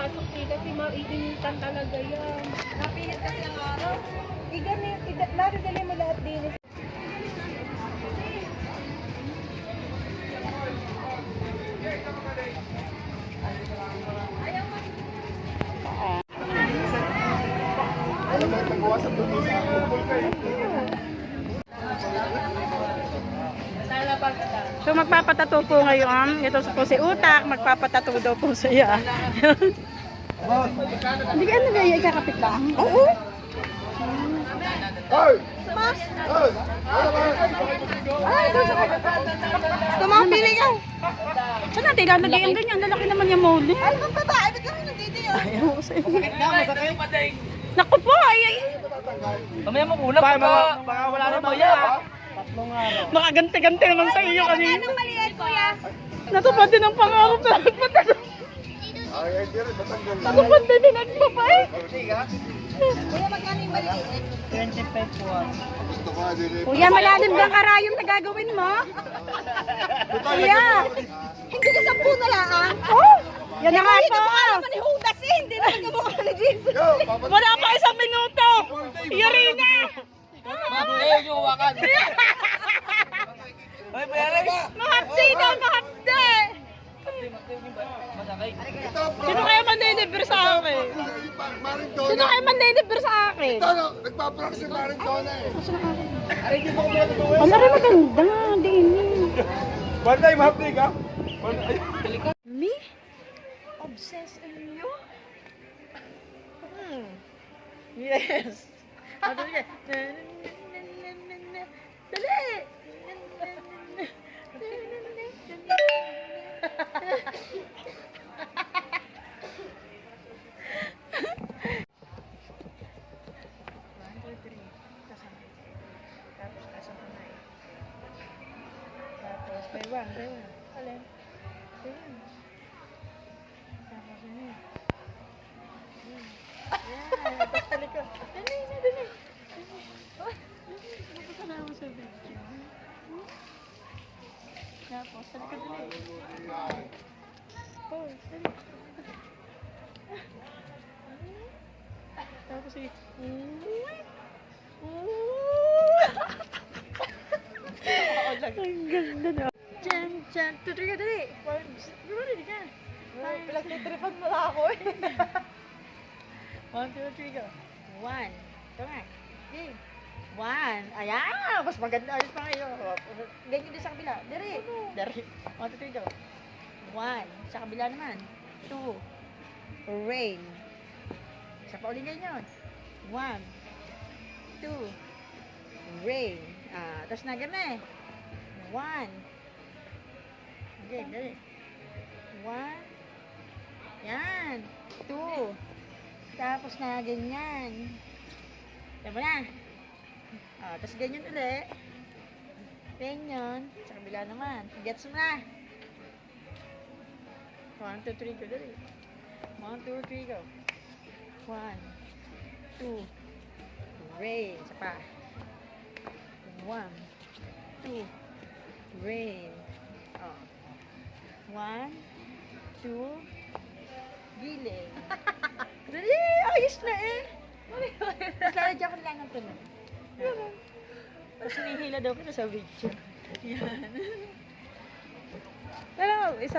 pasok eh, kasi maiinitan talaga yan. Napilit kasi ang araw. Iganit, naridali mo lahat din. Alam mo, nagawa sa tuloy sa kupol kayo. So magpapatato po ngayon. Ito po si Utak, magpapatato daw po siya. Hindi ka ano ba yung ikakapit lang? Oo. Hoy! Mas! Hoy! Ay, gusto mo pili ka. Saan natin lalagay ang ganyan? Lalaki naman yung mole. Ay, ang babae. Ba't kami nandito yun? Ayaw ko sa'yo. Naku po, ay. Mamaya mo una baka wala na maya. Makaganti-ganti naman sa iyo kanina. Anong maliit, kuya? Natupad din ang pangarap na nagpatato. Ay, ay, di rin, matanggal na. Natupad din din nagpapay. Kuya, magkano yung maliit? 25 po. Gusto ko, di rin. Kuya, malalim bang karayom na gagawin mo? Kuya, Hindi ka 10 na lang. oh, yan na nga po. Ano ni Judas eh? Hindi na nagkamukha ni Jesus. Yo, papat- Wala pa isang minuto. Yari na. Ayaw yung hawakan. Ay, bayaran ka. Mahapdi daw, mahapdi. Masakay. Ito, Sino kaya mandeliver sa akin? Maring Sino Donna. kaya mandeliver sa akin? Ito, no, nagpapractice si Maring Donna eh. Ang laki maganda, din. One time, hapdi ka? Me? Obsessed in you? Yes. Dali. Dali. May one. Alin? Tapos ini. Yan, tapos talikod. Dali. Napasa na ako sa video. Tapos talikod dali. Oh, dali. Tapos si... Ang ganda na. Chan. Tuloy ka dali. Ready ka. Pinagtitripan mo na ako eh. 1, 2, 3, go. 1. Tama. Game. 1. Ayan! Mas maganda. Ayos pa kayo. Ganyan din sa kabila. Dari. 1, 2, 3, go. 1. Sa kabila naman. 2. Rain. Isa pa ulit ganyan. 1. 2. Rain. Tapos na ganun eh. 1. Okay, dali. 1. Yan. 2. Tapos na ganyan. Diba na? Tapos ganyan ulit. Ganyan. Sa kabila naman. Gets mo na. 1, 2, 3, go. Dali. 1, 2, 3, go. 1. 2. Rain. Isa pa. 1. 2. Rain. 1. 2. Gilid. Dali, ayos na eh. Tapos lalagyan ko lang ng tunog. Tapos hinihila daw kita sa video. Yan. Pero, isa